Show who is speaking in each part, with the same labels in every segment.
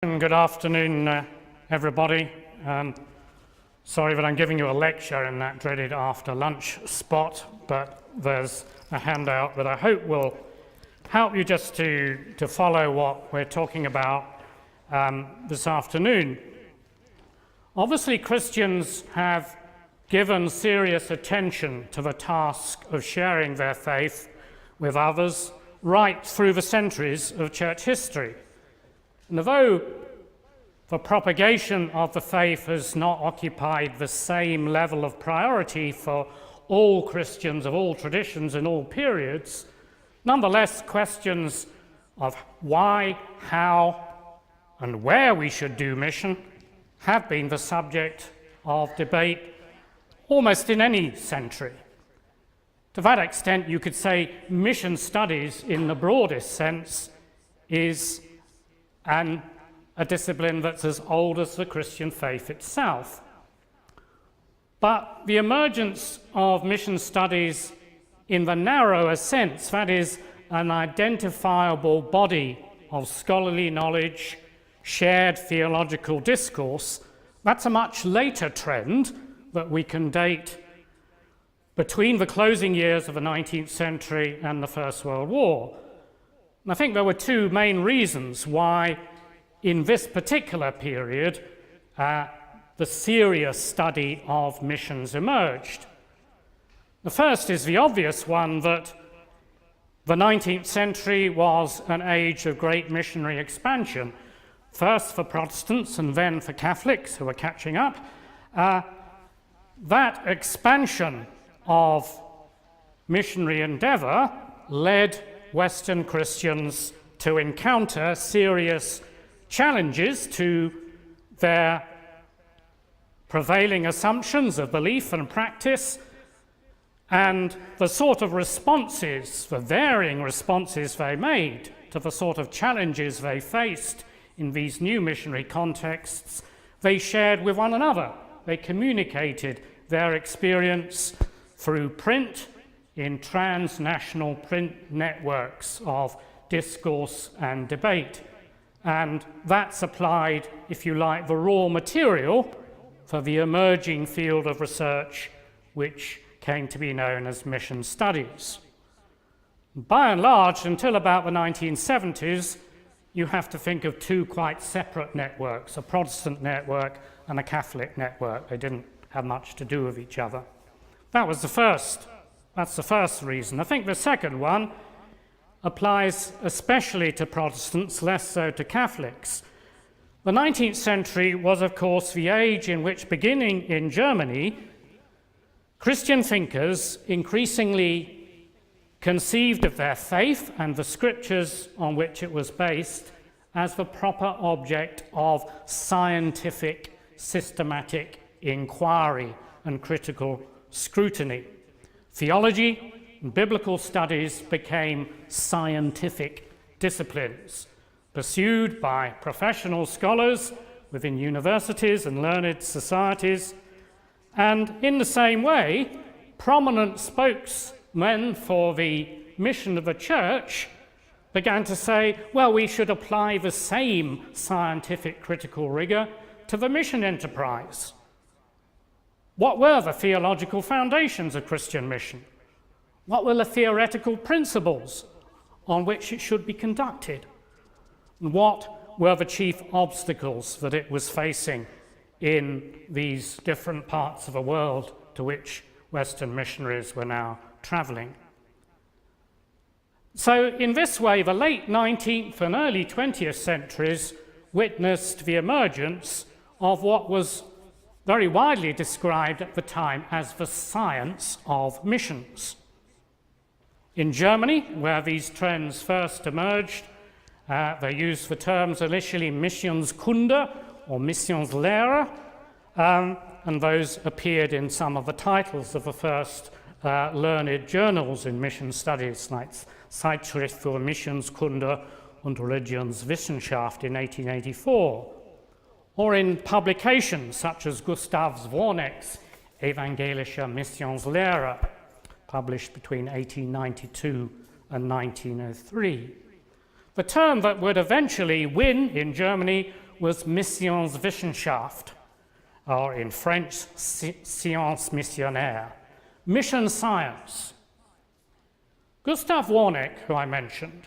Speaker 1: Good afternoon, everybody. Sorry that I'm giving you a lecture in that dreaded after lunch spot, but there's a handout that I hope will help you just to follow what we're talking about this afternoon. Obviously, Christians have given serious attention to the task of sharing their faith with others right through the centuries of church history. And although the propagation of the faith has not occupied the same level of priority for all Christians of all traditions in all periods, nonetheless questions of why, how, and where we should do mission have been the subject of debate almost in any century. To that extent, you could say mission studies in the broadest sense is a discipline that's as old as the Christian faith itself. But the emergence of mission studies in the narrower sense, that is, an identifiable body of scholarly knowledge, shared theological discourse, that's a much later trend that we can date between the closing years of the 19th century and the First World War. And I think there were two main reasons why in this particular period the serious study of missions emerged. The first is the obvious one, that the 19th century was an age of great missionary expansion, first for Protestants and then for Catholics who were catching up. That expansion of missionary endeavor led Western Christians to encounter serious challenges to their prevailing assumptions of belief and practice, and the sort of responses, the varying responses they made to the sort of challenges they faced in these new missionary contexts, they shared with one another. They communicated their experience through print in transnational print networks of discourse and debate. And that supplied, if you like, the raw material for the emerging field of research which came to be known as mission studies. By and large, until about the 1970s, you have to think of two quite separate networks, a Protestant network and a Catholic network. They didn't have much to do with each other. That's the first reason. I think the second one applies especially to Protestants, less so to Catholics. The 19th century was, of course, the age in which, beginning in Germany, Christian thinkers increasingly conceived of their faith and the scriptures on which it was based as the proper object of scientific, systematic inquiry and critical scrutiny. Theology and biblical studies became scientific disciplines, pursued by professional scholars within universities and learned societies. And in the same way, prominent spokesmen for the mission of the church began to say, well, we should apply the same scientific critical rigor to the mission enterprise. What were the theological foundations of Christian mission? What were the theoretical principles on which it should be conducted? And what were the chief obstacles that it was facing in these different parts of the world to which Western missionaries were now traveling? So in this way, the late 19th and early 20th centuries witnessed the emergence of what was very widely described at the time as the science of missions. In Germany, where these trends first emerged, they used the terms initially Missionskunde or Missionslehre, and those appeared in some of the titles of the first learned journals in mission studies, like Zeitschrift für Missionskunde und Religionswissenschaft in 1884, or in publications such as Gustav Zvornik's Evangelische Missionslehre, published between 1892 and 1903. The term that would eventually win in Germany was Missionswissenschaft, or in French, science missionnaire, mission science. Gustav Warneck, who I mentioned,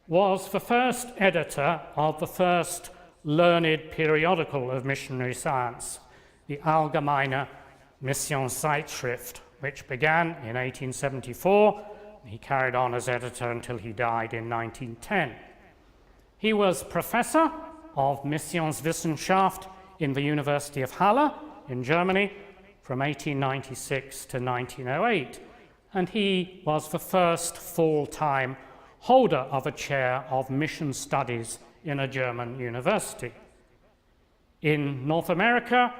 Speaker 1: was the first editor of the first learned periodical of missionary science, the Allgemeine Missionszeitschrift, which began in 1874. He carried on as editor until he died in 1910. He was professor of Missionswissenschaft in the University of Halle in Germany from 1896 to 1908, and he was the first full-time holder of a chair of mission studies in a German university. In North America,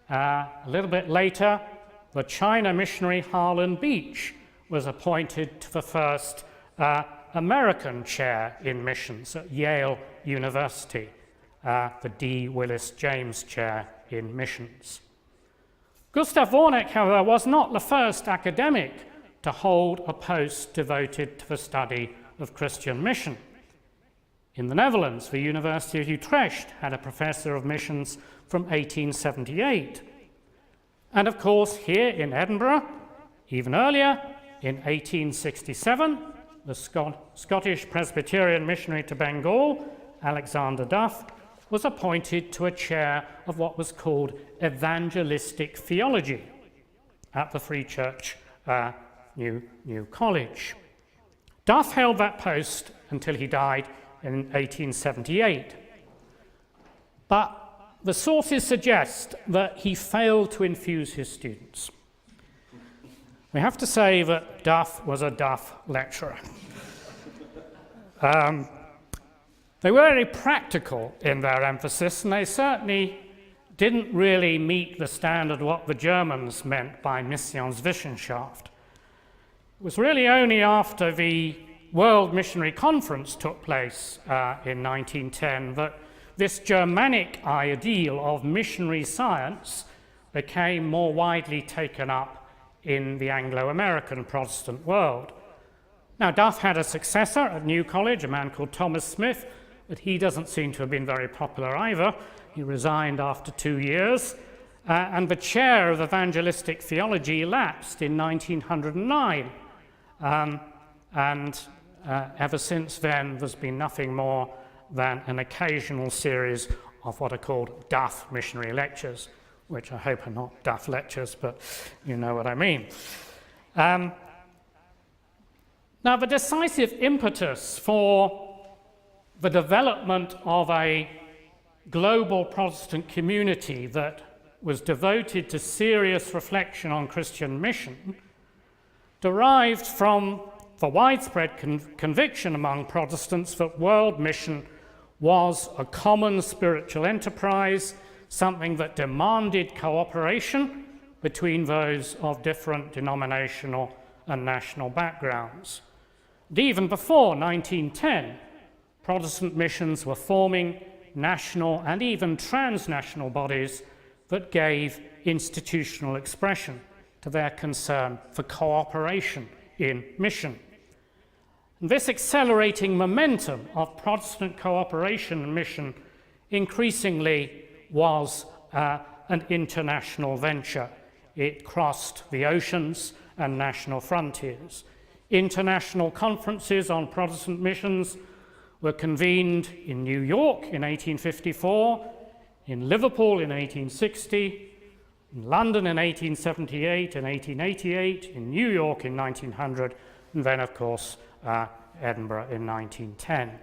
Speaker 1: a little bit later, the China missionary Harlan Beach was appointed to the first American chair in missions at Yale University, the D. Willis James Chair in Missions. Gustav Warneck, however, was not the first academic to hold a post devoted to the study of Christian mission. In the Netherlands, the University of Utrecht had a professor of missions from 1878. And of course, here in Edinburgh, even earlier, in 1867, the Scottish Presbyterian missionary to Bengal, Alexander Duff, was appointed to a chair of what was called evangelistic theology at the Free Church New College. Duff held that post until he died in 1878. But the sources suggest that he failed to infuse his students. We have to say that Duff was a Duff lecturer. They were very practical in their emphasis, and they certainly didn't really meet the standard of what the Germans meant by Missionswissenschaft. It was really only after the World Missionary Conference took place in 1910 that this Germanic ideal of missionary science became more widely taken up in the Anglo-American Protestant world. Now, Duff had a successor at New College, a man called Thomas Smith, but he doesn't seem to have been very popular either. He resigned after 2 years, and the chair of evangelistic theology lapsed in 1909. Ever since then, there's been nothing more than an occasional series of what are called Duff missionary lectures, which I hope are not Duff lectures, but you know what I mean. Now, the decisive impetus for the development of a global Protestant community that was devoted to serious reflection on Christian mission derived from the widespread conviction among Protestants that world mission was a common spiritual enterprise, something that demanded cooperation between those of different denominational and national backgrounds. And even before 1910, Protestant missions were forming national and even transnational bodies that gave institutional expression to their concern for cooperation in mission. And this accelerating momentum of Protestant cooperation and mission increasingly was an international venture. It crossed the oceans and national frontiers. International conferences on Protestant missions were convened in New York in 1854, in Liverpool in 1860, in London in 1878 and 1888, in New York in 1900, and then, of course, Edinburgh in 1910.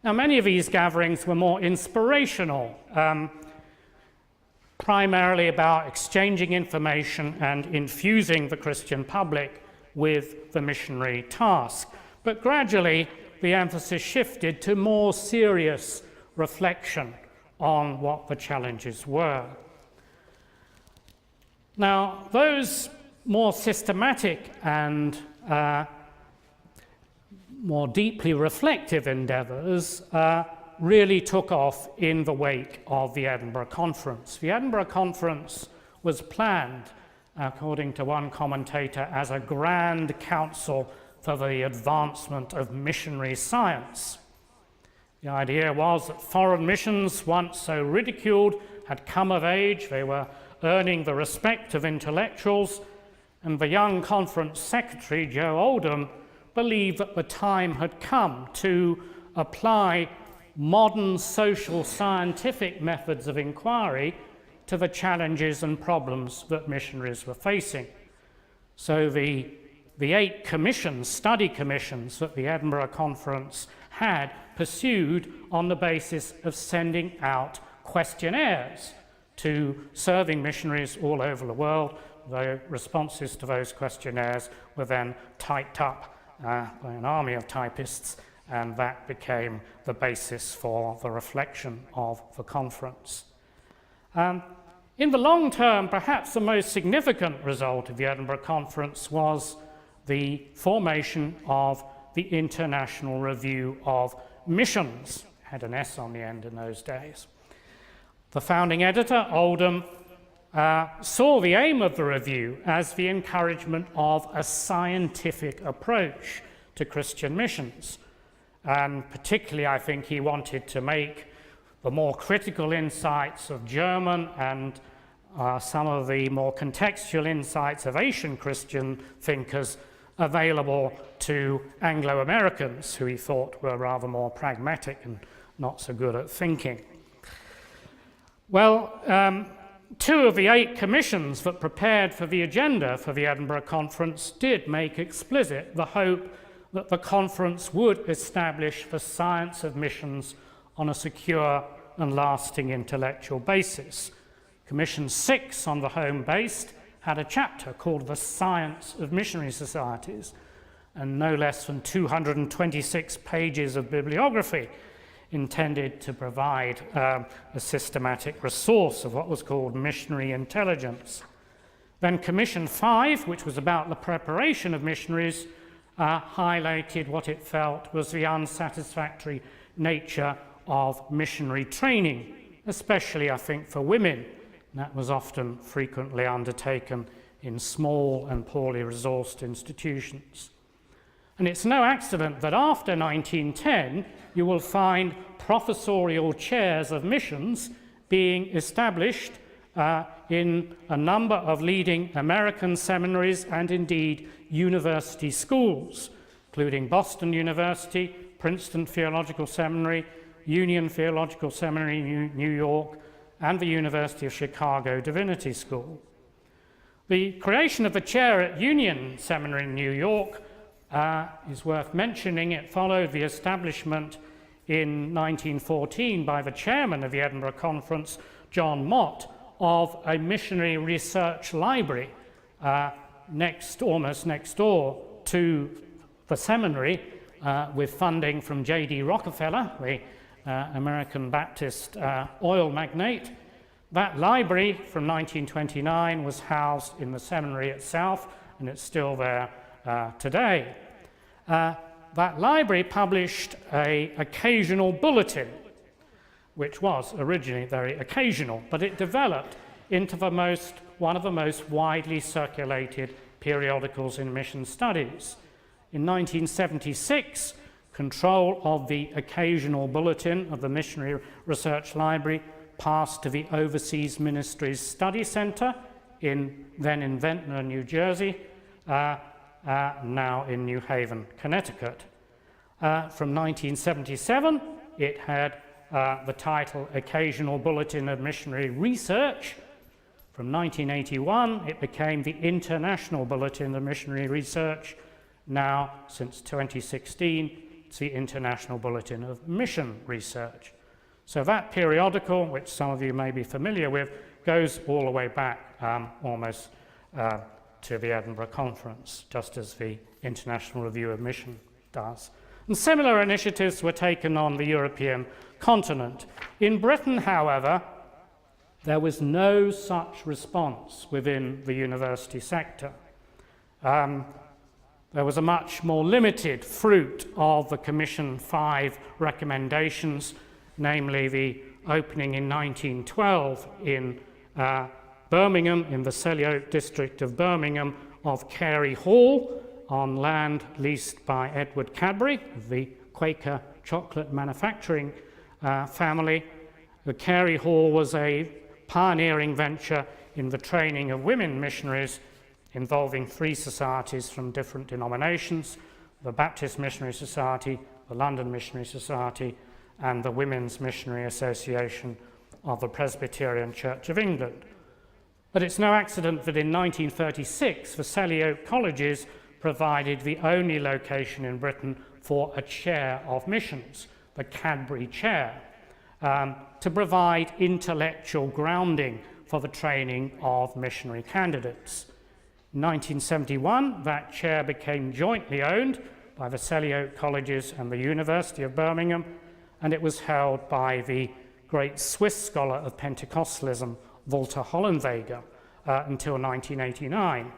Speaker 1: Now, many of these gatherings were more inspirational, primarily about exchanging information and infusing the Christian public with the missionary task. But gradually, the emphasis shifted to more serious reflection on what the challenges were. Now, those more systematic and more deeply reflective endeavours really took off in the wake of the Edinburgh Conference. The Edinburgh Conference was planned, according to one commentator, as a grand council for the advancement of missionary science. The idea was that foreign missions, once so ridiculed, had come of age. They were earning the respect of intellectuals, and the young conference secretary, Joe Oldham, believed that the time had come to apply modern social scientific methods of inquiry to the challenges and problems that missionaries were facing. So the 8 commissions, study commissions that the Edinburgh Conference had pursued on the basis of sending out questionnaires to serving missionaries all over the world. The responses to those questionnaires were then typed up by an army of typists, and that became the basis for the reflection of the conference. In the long term, perhaps the most significant result of the Edinburgh Conference was the formation of the International Review of Missions. It had an S on the end in those days. The founding editor, Oldham, saw the aim of the review as the encouragement of a scientific approach to Christian missions. And particularly, I think he wanted to make the more critical insights of German and some of the more contextual insights of Asian Christian thinkers available to Anglo-Americans, who he thought were rather more pragmatic and not so good at thinking. Well, 2 of the 8 commissions that prepared for the agenda for the Edinburgh Conference did make explicit the hope that the conference would establish the science of missions on a secure and lasting intellectual basis. Commission 6 on the home-based had a chapter called The Science of Missionary Societies, and no less than 226 pages of bibliography intended to provide a systematic resource of what was called missionary intelligence. Then Commission 5, which was about the preparation of missionaries, highlighted what it felt was the unsatisfactory nature of missionary training, especially, I think, for women. And that was often frequently undertaken in small and poorly resourced institutions. And it's no accident that after 1910, you will find professorial chairs of missions being established in a number of leading American seminaries and indeed university schools, including Boston University, Princeton Theological Seminary, Union Theological Seminary, New York, and the University of Chicago Divinity School. The creation of the chair at Union Seminary in New York is worth mentioning. It followed the establishment in 1914 by the chairman of the Edinburgh Conference, John Mott, of a missionary research library almost next door to the seminary, with funding from J.D. Rockefeller, the American Baptist oil magnate. That library from 1929 was housed in the seminary itself, and it's still there today. That library published an occasional bulletin, which was originally very occasional, but it developed into one of the most widely circulated periodicals in mission studies. In 1976, control of the occasional bulletin of the Missionary Research Library passed to the Overseas Ministries Study Center, then in Ventnor, New Jersey, now in New Haven, Connecticut. From 1977, it had the title Occasional Bulletin of Missionary Research. From 1981, it became the International Bulletin of Missionary Research. Now, since 2016, it's the International Bulletin of Mission Research. So that periodical, which some of you may be familiar with, goes all the way back almost to the Edinburgh Conference, just as the International Review of Mission does. And similar initiatives were taken on the European continent. In Britain, however, there was no such response within the university sector. There was a much more limited fruit of the Commission 5 recommendations, namely the opening in 1912 in Birmingham, in the Selly district of Birmingham, of Carey Hall on land leased by Edward Cadbury of the Quaker chocolate manufacturing family. The Carey Hall was a pioneering venture in the training of women missionaries, involving 3 societies from different denominations: the Baptist Missionary Society, the London Missionary Society, and the Women's Missionary Association of the Presbyterian Church of England. But it's no accident that in 1936, the Selly Oak Colleges provided the only location in Britain for a chair of missions, the Cadbury Chair, to provide intellectual grounding for the training of missionary candidates. In 1971, that chair became jointly owned by the Selly Oak Colleges and the University of Birmingham, and it was held by the great Swiss scholar of Pentecostalism, Walter Hollenweger, until 1989.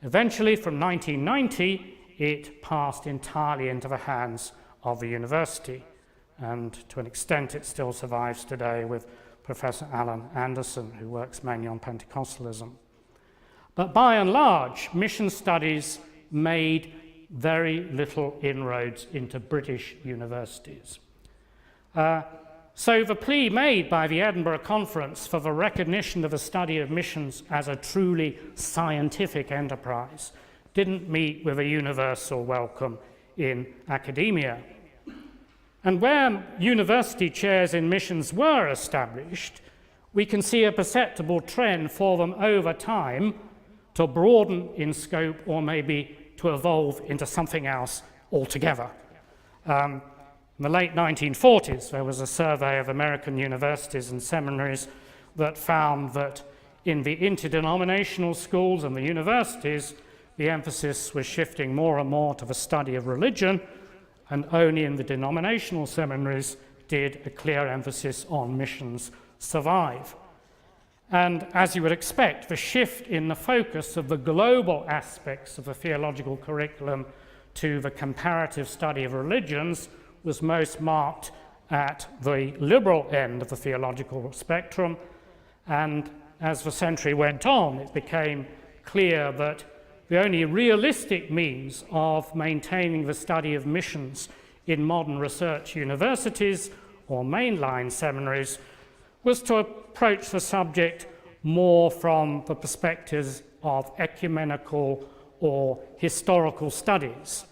Speaker 1: Eventually, from 1990, it passed entirely into the hands of the university, and to an extent it still survives today with Professor Alan Anderson, who works mainly on Pentecostalism. But by and large, mission studies made very little inroads into British universities. So the plea made by the Edinburgh Conference for the recognition of the study of missions as a truly scientific enterprise didn't meet with a universal welcome in academia. And where university chairs in missions were established, we can see a perceptible trend for them over time to broaden in scope, or maybe to evolve into something else altogether. In the late 1940s, there was a survey of American universities and seminaries that found that in the interdenominational schools and the universities, the emphasis was shifting more and more to the study of religion, and only in the denominational seminaries did a clear emphasis on missions survive. And as you would expect, the shift in the focus of the global aspects of the theological curriculum to the comparative study of religions was most marked at the liberal end of the theological spectrum. And as the century went on, it became clear that the only realistic means of maintaining the study of missions in modern research universities or mainline seminaries was to approach the subject more from the perspectives of ecumenical or historical studies.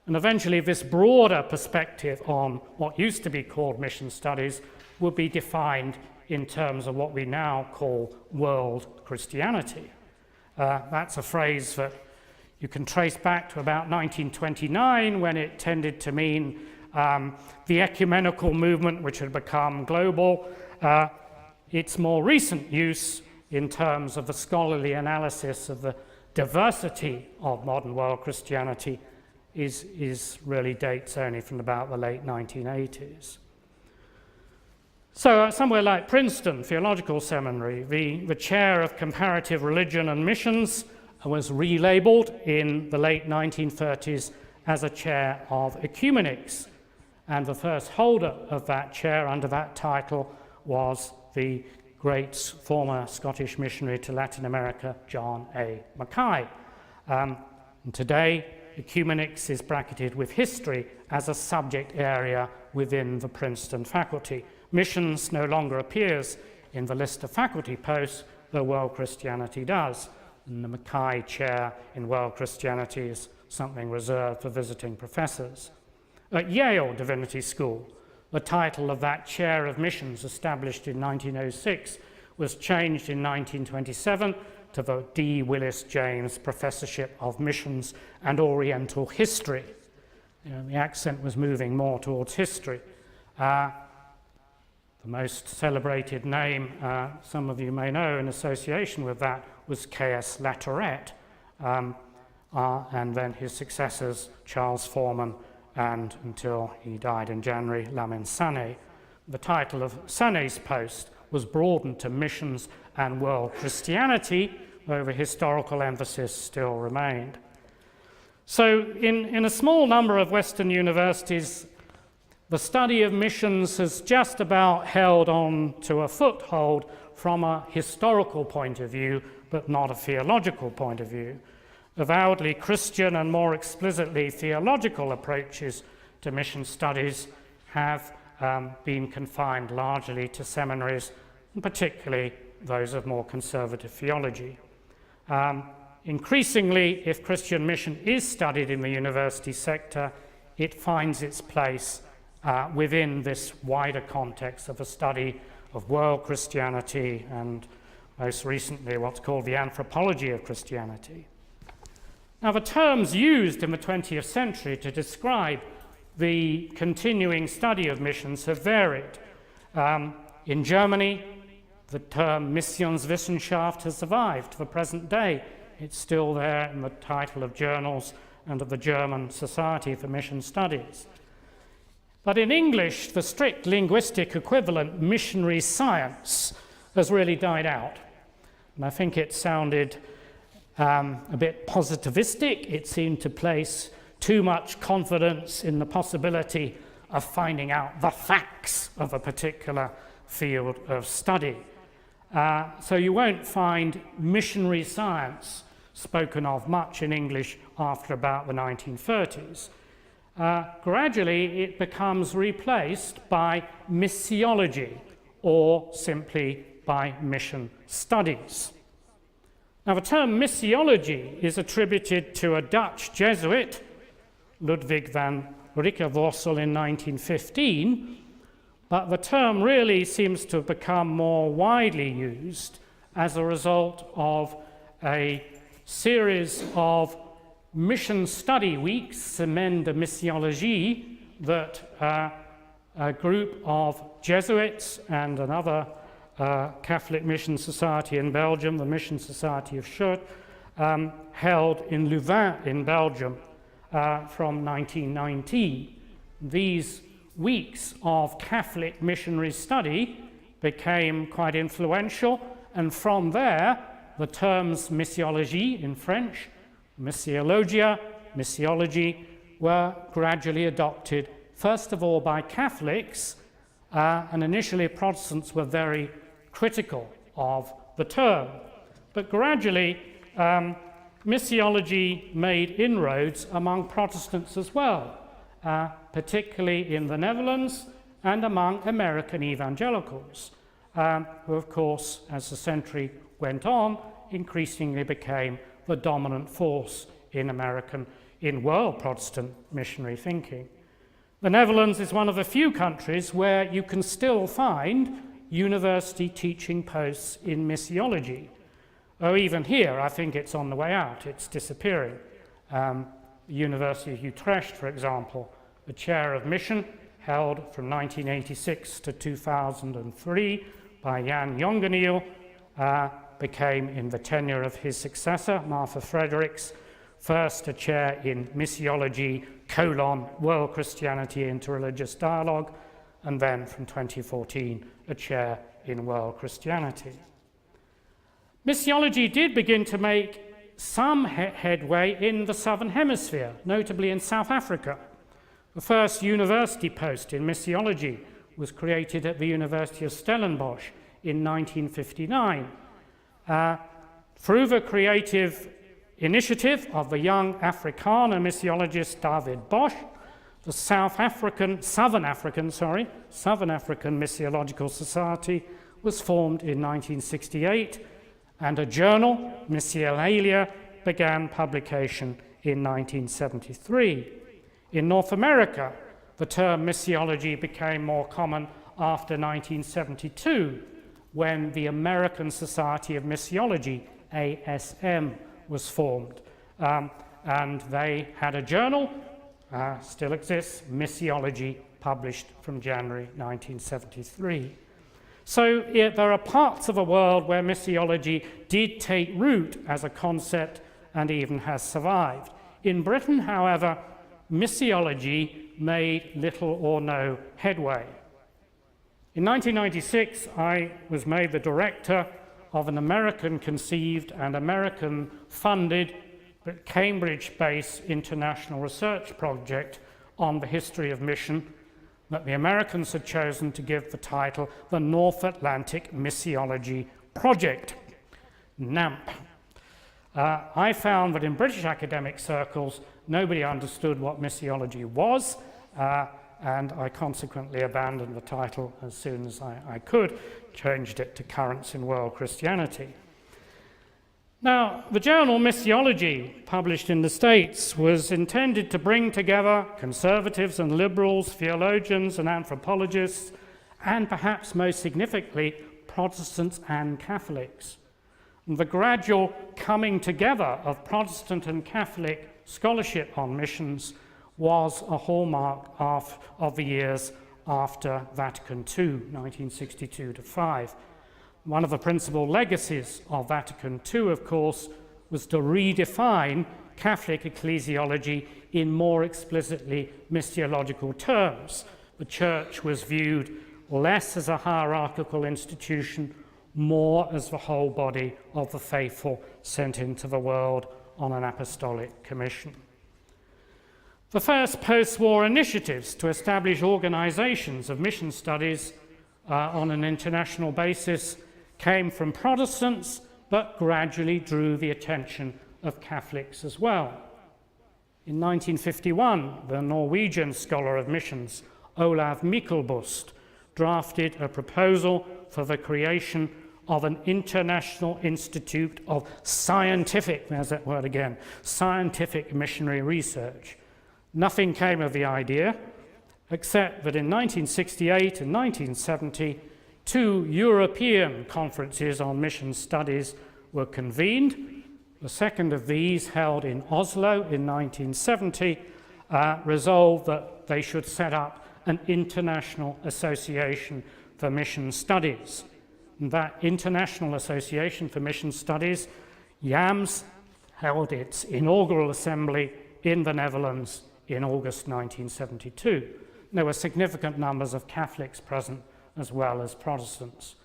Speaker 1: And eventually this broader perspective on what used to be called mission studies would be defined in terms of what we now call world Christianity. That's a phrase that you can trace back to about 1929, when it tended to mean the ecumenical movement, which had become global. Its more recent use in terms of the scholarly analysis of the diversity of modern world Christianity is really dates only from about the late 1980s. So somewhere like Princeton Theological Seminary, the chair of comparative religion and missions was relabeled in the late 1930s as a chair of ecumenics. And the first holder of that chair under that title was the great former Scottish missionary to Latin America, John A. Mackay. And today, ecumenics is bracketed with history as a subject area within the Princeton faculty. Missions no longer appears in the list of faculty posts, though world Christianity does. And the Mackay chair in world Christianity is something reserved for visiting professors. At Yale Divinity School, the title of that chair of missions, established in 1906, was changed in 1927 to the D. Willis James Professorship of Missions and Oriental History. The accent was moving more towards history. The most celebrated name, some of you may know in association with that, was K.S. Latourette, and then his successors, Charles Foreman, and until he died in January, Lamin Sanneh. The title of Sanneh's post was broadened to missions and world Christianity, though the historical emphasis still remained. So in a small number of Western universities, the study of missions has just about held on to a foothold from a historical point of view, but not a theological point of view. Avowedly Christian and more explicitly theological approaches to mission studies have been confined largely to seminaries, and particularly those of more conservative theology. Increasingly, if Christian mission is studied in the university sector, it finds its place within this wider context of a study of world Christianity and most recently what's called the anthropology of Christianity. Now, the terms used in the 20th century to describe the continuing study of missions have varied. In Germany, the term Missionswissenschaft has survived to the present day. It's still there in the title of journals and of the German Society for Mission Studies. But in English, the strict linguistic equivalent, missionary science, has really died out. And I think it sounded a bit positivistic. It seemed to place too much confidence in the possibility of finding out the facts of a particular field of study. So you won't find missionary science spoken of much in English after about the 1930s. Gradually, it becomes replaced by missiology, or simply by mission studies. Now, the term missiology is attributed to a Dutch Jesuit, Ludwig van Rickevorsel, in 1915, but the term really seems to have become more widely used as a result of a series of mission study weeks, Semaine de Missiologie, that a group of Jesuits and another Catholic Mission Society in Belgium, the Mission Society of Schurt, held in Louvain in Belgium from 1919. These weeks of Catholic missionary study became quite influential, and from there the terms missiologie in French, missiologia, missiology, were gradually adopted, first of all by Catholics, and initially Protestants were very critical of the term. But gradually, missiology made inroads among Protestants as well, particularly in the Netherlands and among American evangelicals, who, of course, as the century went on, increasingly became the dominant force in world Protestant missionary thinking. The Netherlands is one of the few countries where you can still find university teaching posts in missiology. Oh, even here, I think it's on the way out. It's disappearing. The University of Utrecht, for example, the chair of mission, held from 1986 to 2003 by Jan Jongeniel, became, in the tenure of his successor, Martha Fredericks, first a chair in missiology, world Christianity, interreligious dialogue, and then from 2014, a chair in world Christianity. Missiology did begin to make some headway in the Southern Hemisphere, notably in South Africa. The first university post in missiology was created at the University of Stellenbosch in 1959. Through the creative initiative of the young Afrikaner missiologist David Bosch, the Southern African Missiological Society was formed in 1968, and a journal, Missiolalia, began publication in 1973. In North America, the term missiology became more common after 1972, when the American Society of Missiology, ASM, was formed. And they had a journal, still exists, Missiology, published from January 1973. So there are parts of the world where missiology did take root as a concept and even has survived. In Britain, however, missiology made little or no headway. In 1996, I was made the director of an American-conceived and American-funded but Cambridge-based international research project on the history of mission that the Americans had chosen to give the title the North Atlantic Missiology Project, NAMP. I found that in British academic circles, nobody understood what missiology was, and I consequently abandoned the title as soon as I could, changed it to Currents in World Christianity. Now, the journal Missiology, published in the States, was intended to bring together conservatives and liberals, theologians and anthropologists, and perhaps most significantly, Protestants and Catholics. And the gradual coming together of Protestant and Catholic scholarship on missions was a hallmark of the years after Vatican II, 1962 to 5. One of the principal legacies of Vatican II, of course, was to redefine Catholic ecclesiology in more explicitly missiological terms. The Church was viewed less as a hierarchical institution, more as the whole body of the faithful sent into the world on an apostolic commission. The first post-war initiatives to establish organizations of mission studies on an international basis came from Protestants, but gradually drew the attention of Catholics as well. In 1951, the Norwegian scholar of missions, Olav Myklebust, drafted a proposal for the creation of an international institute of scientific, there's that word again, scientific missionary research. Nothing came of the idea, except that in 1968 and 1970, 2 European conferences on mission studies were convened. The second of these, held in Oslo in 1970, resolved that they should set up an international association for mission studies. And that International Association for Mission Studies, YAMS, held its inaugural assembly in the Netherlands in August 1972. There were significant numbers of Catholics present as well as Protestants.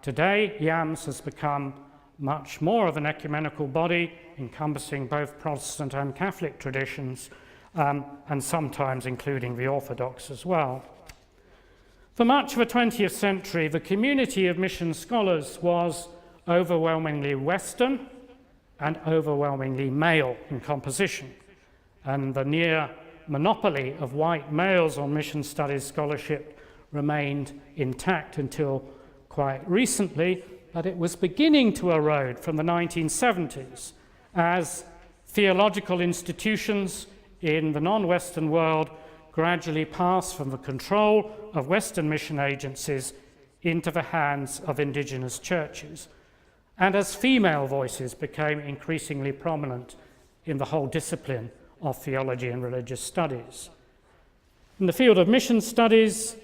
Speaker 1: Today, YAMS has become much more of an ecumenical body, encompassing both Protestant and Catholic traditions, and sometimes including the Orthodox as well. For much of the 20th century, the community of mission scholars was overwhelmingly Western and overwhelmingly male in composition, and the near monopoly of white males on mission studies scholarship remained intact until quite recently, but it was beginning to erode from the 1970s as theological institutions in the non-Western world gradually passed from the control of Western mission agencies into the hands of indigenous churches, and as female voices became increasingly prominent in the whole discipline of theology and religious studies. In the field of mission studies,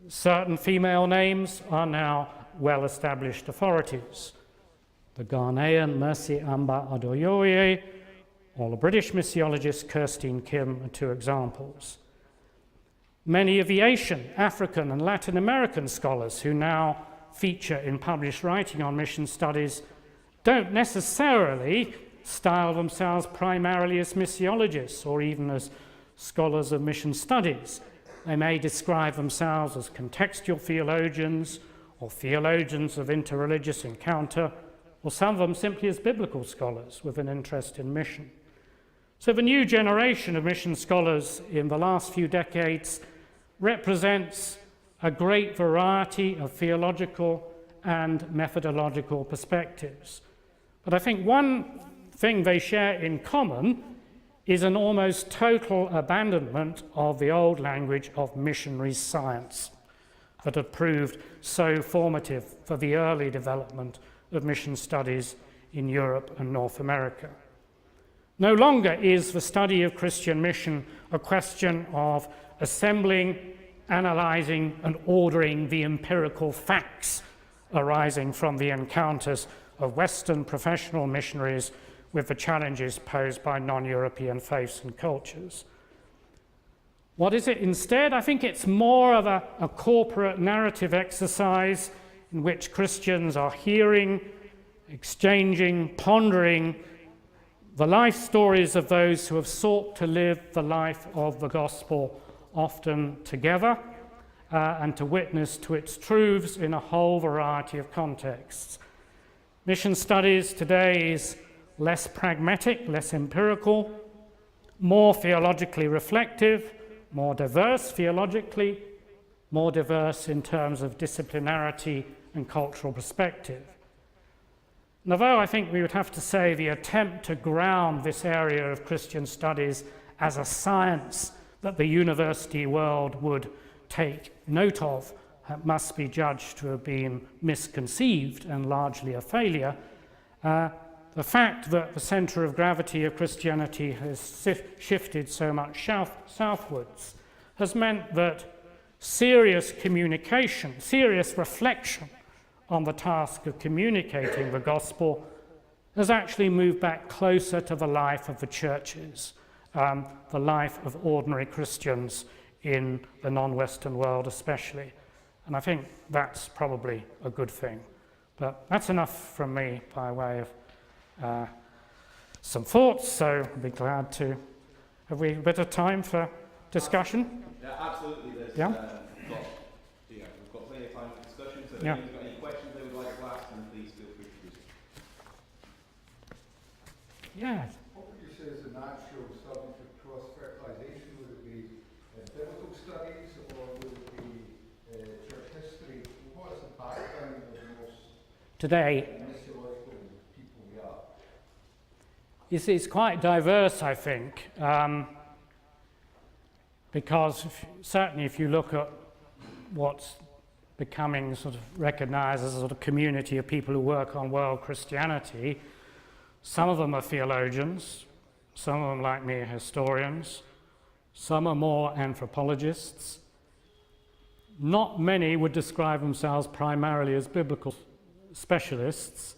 Speaker 1: certain female names are now well-established authorities. The Ghanaian Mercy Amba Adoyoye, or the British missiologist Kirstine Kim are 2 examples. Many of the Asian, African, and Latin American scholars who now feature in published writing on mission studies don't necessarily style themselves primarily as missiologists or even as scholars of mission studies. They may describe themselves as contextual theologians or theologians of interreligious encounter, or some of them simply as biblical scholars with an interest in mission. So the new generation of mission scholars in the last few decades represents a great variety of theological and methodological perspectives. But I think one thing they share in common is an almost total abandonment of the old language of missionary science that had proved so formative for the early development of mission studies in Europe and North America. No longer is the study of Christian mission a question of assembling, analyzing, and ordering the empirical facts arising from the encounters of Western professional missionaries with the challenges posed by non-European faiths and cultures. What is it instead? I think it's more of a corporate narrative exercise in which Christians are hearing, exchanging, pondering the life stories of those who have sought to live the life of the gospel, often together, and to witness to its truths in a whole variety of contexts. Mission studies today is less pragmatic, less empirical, more theologically reflective, more diverse theologically, more diverse in terms of disciplinarity and cultural perspective. And although I think we would have to say the attempt to ground this area of Christian studies as a science that the university world would take note of must be judged to have been misconceived and largely a failure, the fact that the centre of gravity of Christianity has shifted so much southwards has meant that serious communication, serious reflection on the task of communicating the gospel has actually moved back closer to the life of the churches, the life of ordinary Christians in the non-Western world especially. And I think that's probably a good thing. But that's enough from me by way of some thoughts, so I'd be glad to. Have we a bit of time for discussion?
Speaker 2: Yeah, absolutely.
Speaker 1: Yeah?
Speaker 2: We've got plenty of time for discussion, so if
Speaker 1: Yeah.
Speaker 2: anyone's got any questions they would like to ask, then please feel free to do so.
Speaker 1: Yeah.
Speaker 3: What would you say is the natural subject of cross-fertilization? Would it be biblical studies, or would it be church history? What is the background of the most
Speaker 1: Today,
Speaker 3: missiological people we are?
Speaker 1: it's quite diverse, I think, because certainly if you look at what's becoming sort of recognized as a sort of community of people who work on world Christianity, some of them are theologians, some of them, like me, are historians, some are more anthropologists. Not many would describe themselves primarily as biblical specialists,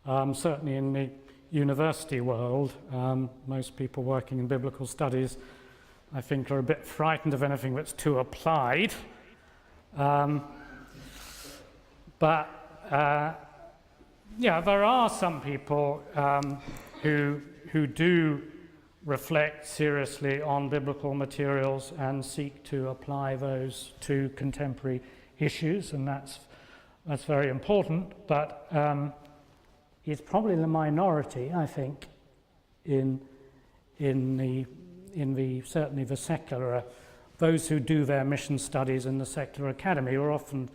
Speaker 1: certainly in the university world. Most people working in biblical studies, I think, are a bit frightened of anything that's too applied. Yeah, there are some people who do reflect seriously on biblical materials and seek to apply those to contemporary issues, and that's very important. But it's probably the minority, I think, in the certainly the secular. Those who do their mission studies in the secular academy are often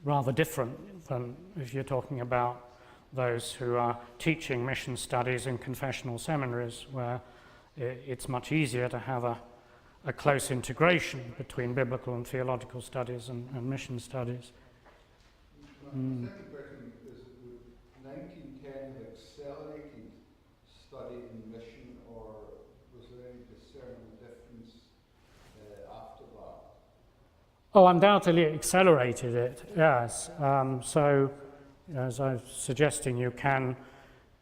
Speaker 1: rather different than if you're talking about those who are teaching mission studies in confessional seminaries, where it's much easier to have a close integration between biblical and theological studies and mission studies.
Speaker 3: The second question is, would 1910 have accelerated study in mission, or was there any discernible difference after that?
Speaker 1: Oh, undoubtedly it accelerated it, yes. So, as I was suggesting, you can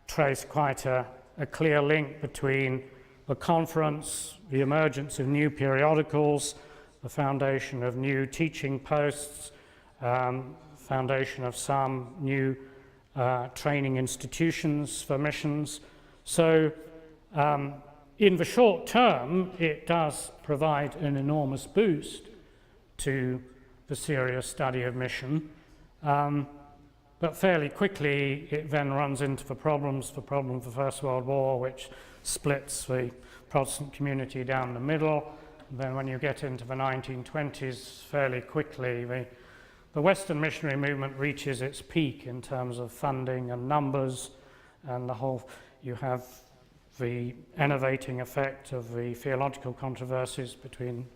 Speaker 1: trace quite a clear link between the conference, the emergence of new periodicals, the foundation of new teaching posts, foundation of some new training institutions for missions. So, in the short term, it does provide an enormous boost to the serious study of mission. But fairly quickly, it then runs into the problem of the First World War, which splits the Protestant community down the middle. And then when you get into the 1920s, fairly quickly, the Western missionary movement reaches its peak in terms of funding and numbers, and you have the enervating effect of the theological controversies between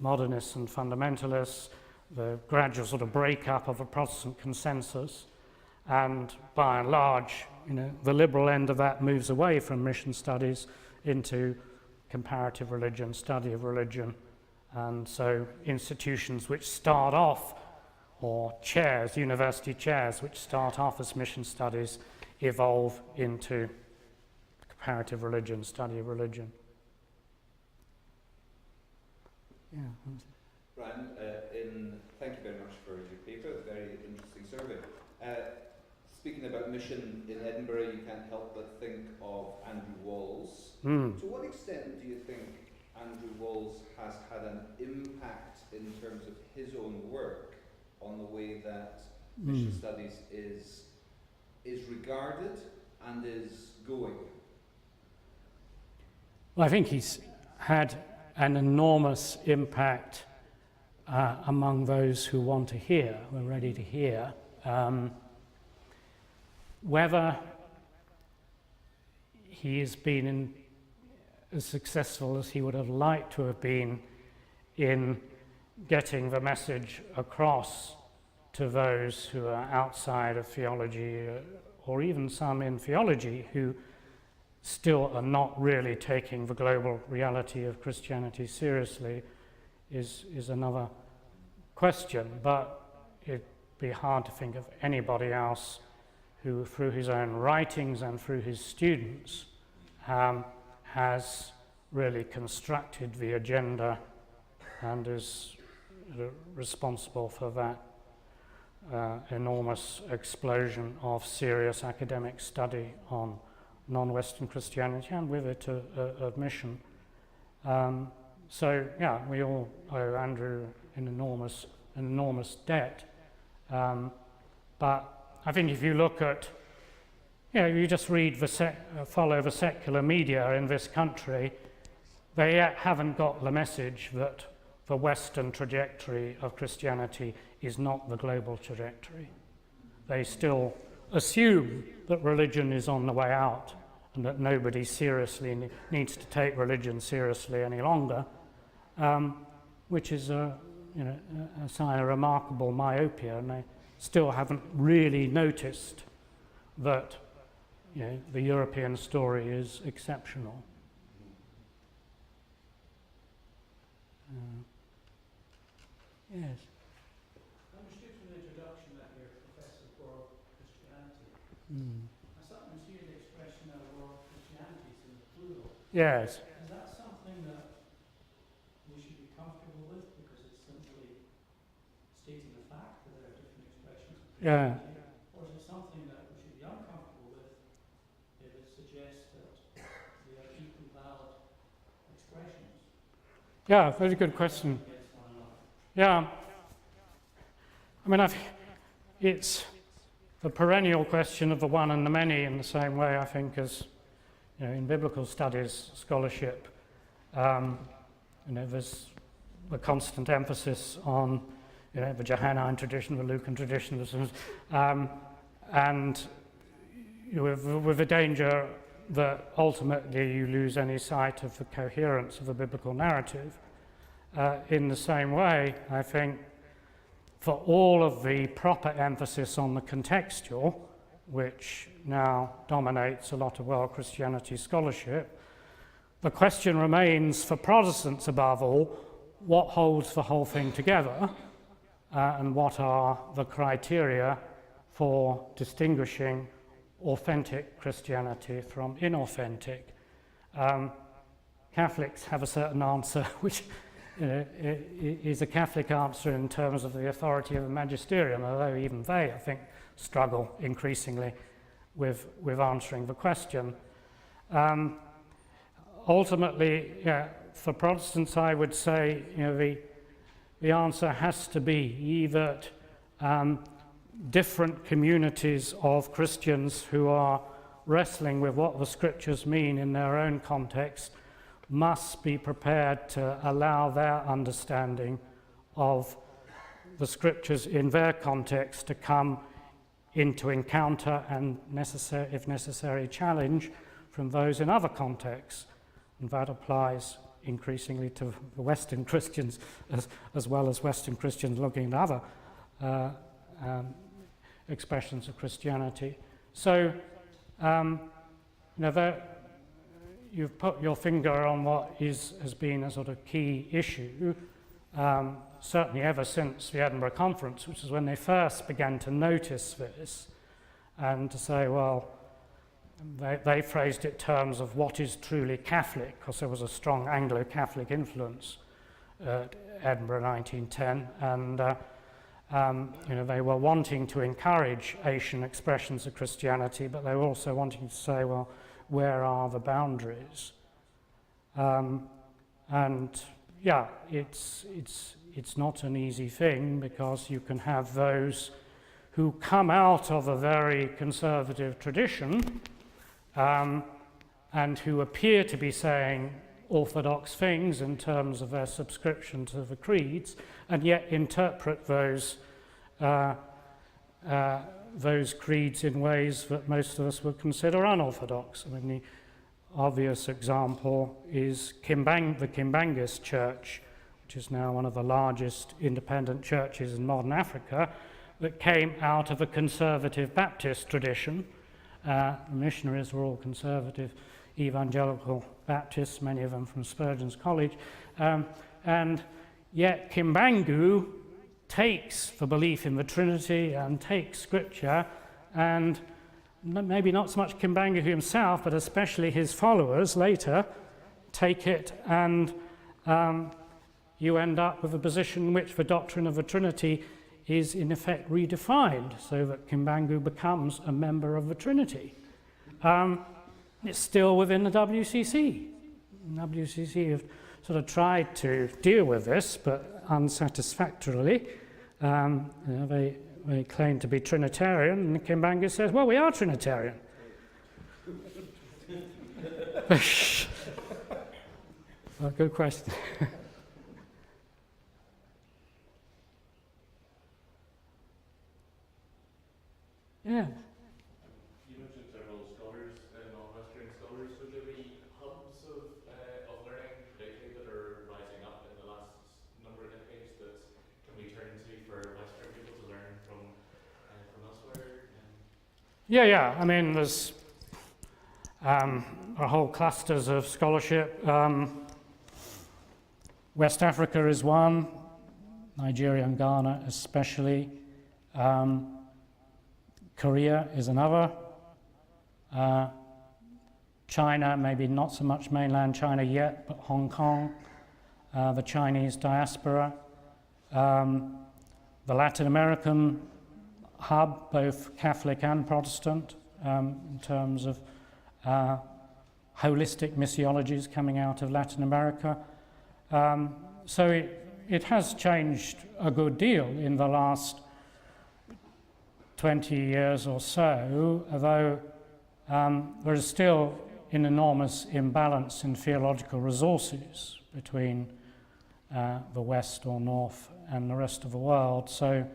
Speaker 1: modernists and fundamentalists, the gradual sort of breakup of a Protestant consensus, and by and large, the liberal end of that moves away from mission studies into comparative religion, study of religion, and so institutions which start off, or chairs, university chairs, which start off as mission studies, evolve into comparative religion, study of religion. Yeah.
Speaker 2: Brian, thank you very much for your paper, a very interesting survey. Speaking about mission in Edinburgh, you can't help but think of Andrew Walls. To what extent do you think Andrew Walls has had an impact in terms of his own work on the way that mission studies is regarded and is going?
Speaker 1: Well, I think he's had an enormous impact among those who want to hear, who are ready to hear. Whether he has been as successful as he would have liked to have been in getting the message across to those who are outside of theology, or even some in theology who still are not really taking the global reality of Christianity seriously, is another question. But it'd be hard to think of anybody else who, through his own writings and through his students, has really constructed the agenda and is responsible for that enormous explosion of serious academic study on non-Western Christianity, and with it of mission. So yeah, we all owe Andrew an enormous debt. But I think if you look at, you just read follow the secular media in this country, they yet haven't got the message that the Western trajectory of Christianity is not the global trajectory. They still assume that religion is on the way out and that nobody seriously needs to take religion seriously any longer, which is a sign of remarkable myopia, and they still haven't really noticed that the European story is exceptional. Yes.
Speaker 4: I understood from the introduction that you're a professor for Christianity. I sometimes hear the expression that the word Christianity is in the plural.
Speaker 1: Yes.
Speaker 4: Is that something that we should be comfortable with because it's simply stating the fact that there are different expressions of Christianity? Or is it something that we should be uncomfortable with if it suggests that they are equally valid expressions?
Speaker 1: Yeah, very good question. Yeah, I mean, it's the perennial question of the one and the many, in the same way, I think, as in biblical studies scholarship. There's a constant emphasis on the Johannine tradition, the Lucan tradition, and with the danger that ultimately you lose any sight of the coherence of the biblical narrative. In the same way, I think, for all of the proper emphasis on the contextual, which now dominates a lot of world Christianity scholarship, the question remains, for Protestants above all, what holds the whole thing together, and what are the criteria for distinguishing authentic Christianity from inauthentic. Catholics have a certain answer, which is a Catholic answer in terms of the authority of the magisterium, although even they, I think, struggle increasingly with answering the question. Ultimately, for Protestants, I would say the answer has to be that different communities of Christians who are wrestling with what the scriptures mean in their own context must be prepared to allow their understanding of the scriptures in their context to come into encounter and, if necessary, challenge from those in other contexts. And that applies increasingly to the Western Christians as well as Western Christians looking at other expressions of Christianity. So, you've put your finger on what has been a sort of key issue, certainly ever since the Edinburgh Conference, which is when they first began to notice this and to say, well, they phrased it in terms of what is truly Catholic, because there was a strong Anglo-Catholic influence at Edinburgh 1910, and they were wanting to encourage Asian expressions of Christianity, but they were also wanting to say, well, where are the boundaries? It's not an easy thing, because you can have those who come out of a very conservative tradition and who appear to be saying orthodox things in terms of their subscription to the creeds, and yet interpret those creeds in ways that most of us would consider unorthodox. I mean, the obvious example is the Kimbangist Church, which is now one of the largest independent churches in modern Africa, that came out of a conservative Baptist tradition. The missionaries were all conservative evangelical Baptists, many of them from Spurgeon's College, and yet Kimbangu takes the belief in the Trinity and takes Scripture, and maybe not so much Kimbangu himself, but especially his followers later take it, and you end up with a position in which the doctrine of the Trinity is in effect redefined, so that Kimbangu becomes a member of the Trinity. It's still within the WCC. WCC have sort of tried to deal with this, but unsatisfactorily. They claim to be Trinitarian, and Kimbangu says, well, we are Trinitarian. Well, good question. Yeah.
Speaker 5: You mentioned several scholars, non-Western scholars. Would there be hubs of learning, particularly that are rising up in the last number of decades, that can we turn to for Western people to learn from elsewhere?
Speaker 1: Yeah. I mean, there's a whole clusters of scholarship. West Africa is one, Nigeria and Ghana especially. Korea is another. China, maybe not so much mainland China yet, but Hong Kong, the Chinese diaspora, the Latin American hub, both Catholic and Protestant, in terms of holistic missiologies coming out of Latin America. So it has changed a good deal in the last 20 years or so, although there is still an enormous imbalance in theological resources between the West or North and the rest of the world. So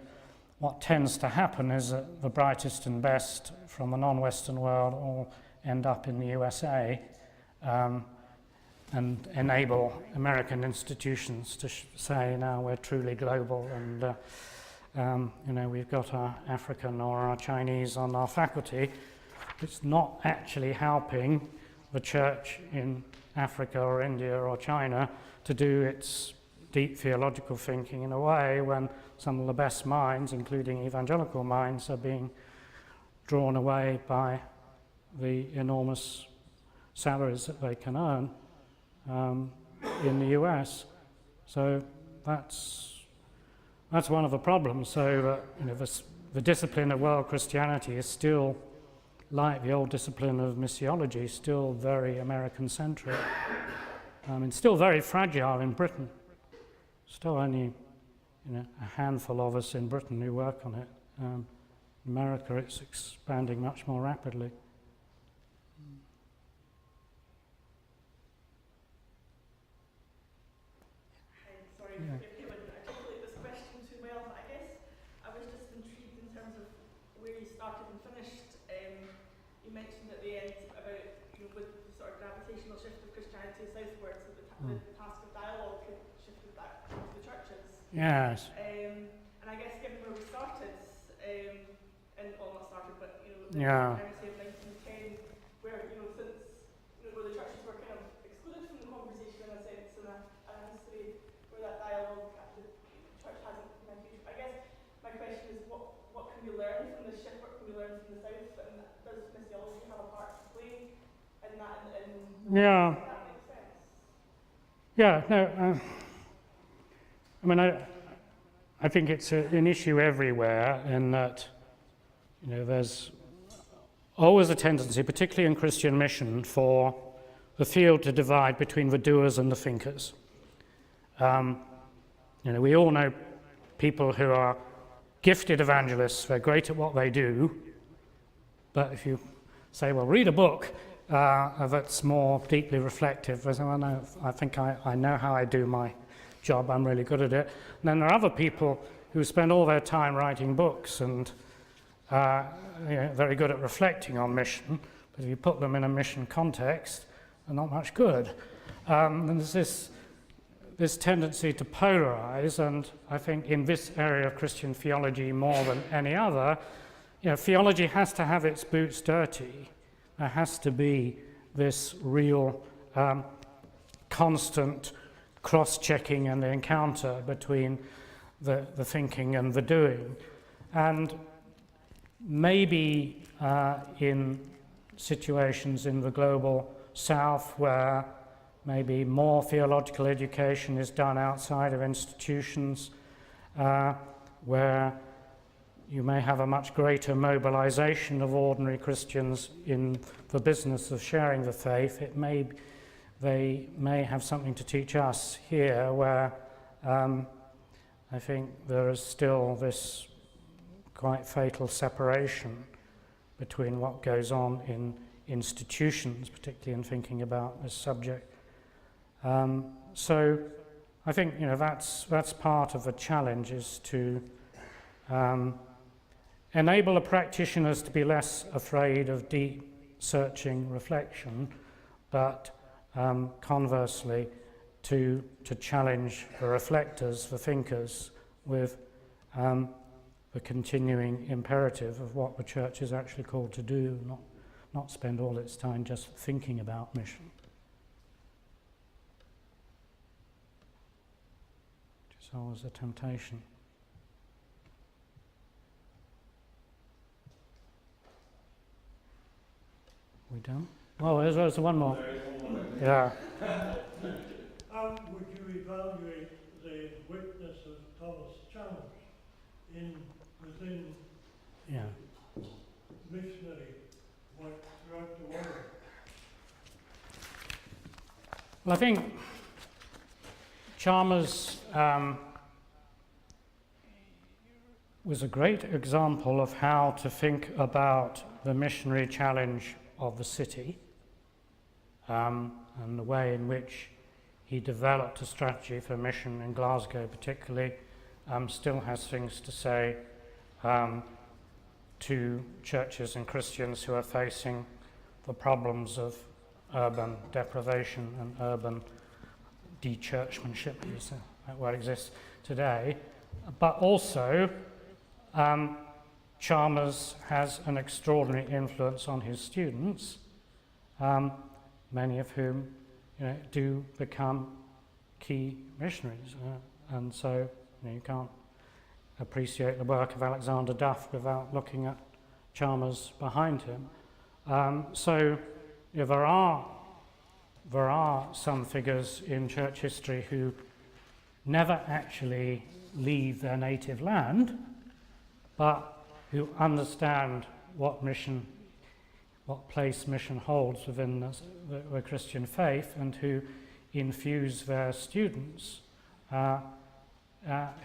Speaker 1: what tends to happen is that the brightest and best from the non-Western world all end up in the USA and enable American institutions to say, now we're truly global, and we've got our African or our Chinese on our faculty. It's not actually helping the church in Africa or India or China to do its deep theological thinking in a way when some of the best minds, including evangelical minds, are being drawn away by the enormous salaries that they can earn in the US. So that's one of the problems. So the discipline of world Christianity is still, like the old discipline of missiology, still very American-centric. It's still very fragile in Britain. Still only a handful of us in Britain who work on it. In America, it's expanding much more rapidly.
Speaker 6: Sorry if you wouldn't articulate this question too well, but I guess I was just intrigued in terms of where you started and finished. You mentioned at the end about with the sort of gravitational shift of Christianity southwards, that the task of dialogue had shifted back to the churches.
Speaker 1: Yes.
Speaker 6: And I guess given where we started, not started, but the
Speaker 1: Yeah.
Speaker 6: primacy of 1910, where since where the churches were kind of excluded from the conversation in a sense, and a history where that dialogue, the church hasn't been huge. I guess my question is, what can we learn from this shift? What can we learn from the south? And does missiology have a part to play in that?
Speaker 1: Yeah.
Speaker 6: Does that make sense?
Speaker 1: Yeah. No. I mean, I think it's an issue everywhere in that there's always a tendency, particularly in Christian mission, for the field to divide between the doers and the thinkers. We all know people who are gifted evangelists, they're great at what they do, but if you say, well, read a book, that's more deeply reflective. I think I know how I do my job, I'm really good at it. And then there are other people who spend all their time writing books and very good at reflecting on mission, but if you put them in a mission context, they're not much good. And there's this tendency to polarize, and I think in this area of Christian theology more than any other, theology has to have its boots dirty. There has to be this real constant cross-checking and encounter between the thinking and the doing. And maybe in situations in the global south where maybe more theological education is done outside of institutions, where you may have a much greater mobilization of ordinary Christians in the business of sharing the faith. They may have something to teach us here, where I think there is still this quite fatal separation between what goes on in institutions, particularly in thinking about this subject. So I think that's part of the challenge, is to enable the practitioners to be less afraid of deep searching reflection, but conversely to challenge the reflectors, the thinkers, with the continuing imperative of what the church is actually called to do, not spend all its time just thinking about mission. Which is always a temptation. We done? Oh, there's one more. Yeah.
Speaker 7: How would you evaluate the witness of Thomas Chalmers within missionary work throughout the world?
Speaker 1: Well, I think Chalmers was a great example of how to think about the missionary challenge of the city, and the way in which he developed a strategy for mission in Glasgow particularly, still has things to say to churches and Christians who are facing the problems of urban deprivation and urban de-churchmanship, what exists today. But also, Chalmers has an extraordinary influence on his students, many of whom do become key missionaries. And so you can't appreciate the work of Alexander Duff without looking at Chalmers behind him. So there are some figures in church history who never actually leave their native land, but who understand what place mission holds within the Christian faith, and who infuse their students,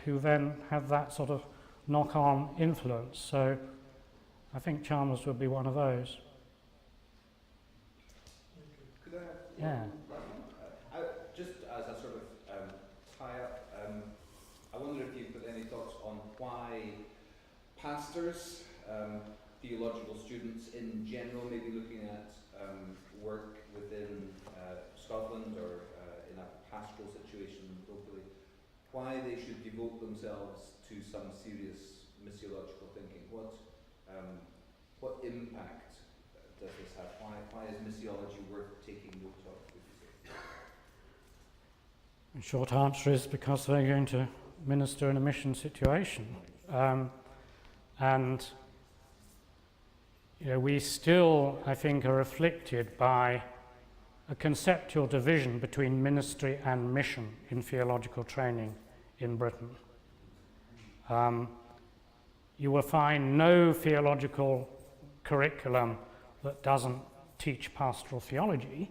Speaker 1: who then have that sort of knock-on influence. So I think Chalmers would be one of those.
Speaker 2: Could I
Speaker 1: Yeah.
Speaker 2: just as a sort of tie-up, I wonder if you've got any thoughts on why pastors, theological students in general, maybe looking at work within Scotland or in a pastoral situation locally, why they should devote themselves to some serious missiological thinking. What impact does this have? Why is missiology worth taking note of, would you say?
Speaker 1: The short answer is because they're going to minister in a mission situation. And we still, I think, are afflicted by a conceptual division between ministry and mission in theological training in Britain. You will find no theological curriculum that doesn't teach pastoral theology,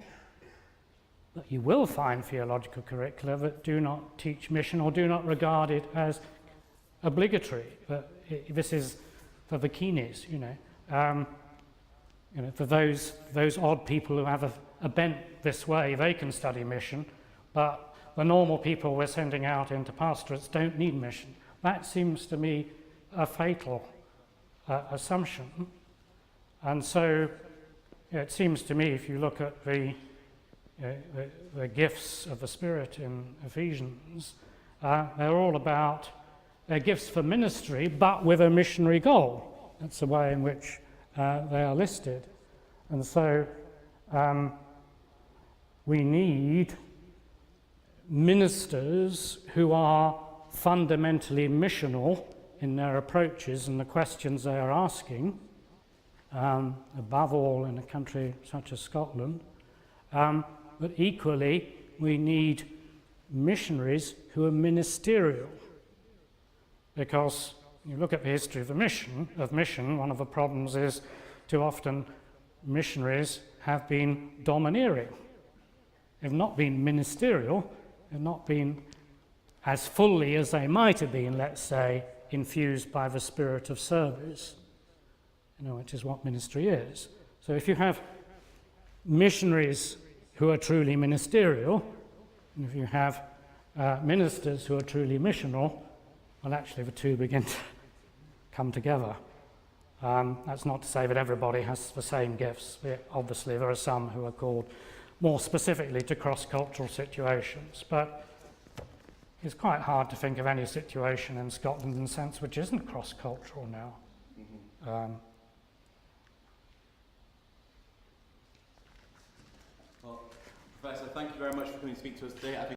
Speaker 1: but you will find theological curricula that do not teach mission or do not regard it as obligatory. This is for the keenies, You know, for those odd people who have a bent this way, they can study mission, but the normal people we're sending out into pastorates don't need mission. That seems to me a fatal assumption. And so it seems to me, if you look at the gifts of the Spirit in Ephesians, they're all about, they're gifts for ministry, but with a missionary goal. That's the way in which they are listed. And so we need ministers who are fundamentally missional in their approaches and the questions they are asking, above all in a country such as Scotland. But equally, we need missionaries who are ministerial. Because you look at the history of mission, one of the problems is too often missionaries have been domineering. They've not been ministerial, they've not been as fully as they might have been, let's say, infused by the spirit of service, which is what ministry is. So if you have missionaries who are truly ministerial, and if you have ministers who are truly missional, well, actually the two begin to come together. That's not to say that everybody has the same gifts. Obviously, there are some who are called more specifically to cross-cultural situations, but it's quite hard to think of any situation in Scotland in a sense which isn't cross-cultural now.
Speaker 2: Mm-hmm.
Speaker 8: Well, Professor, thank you very much for coming to speak to us today. I think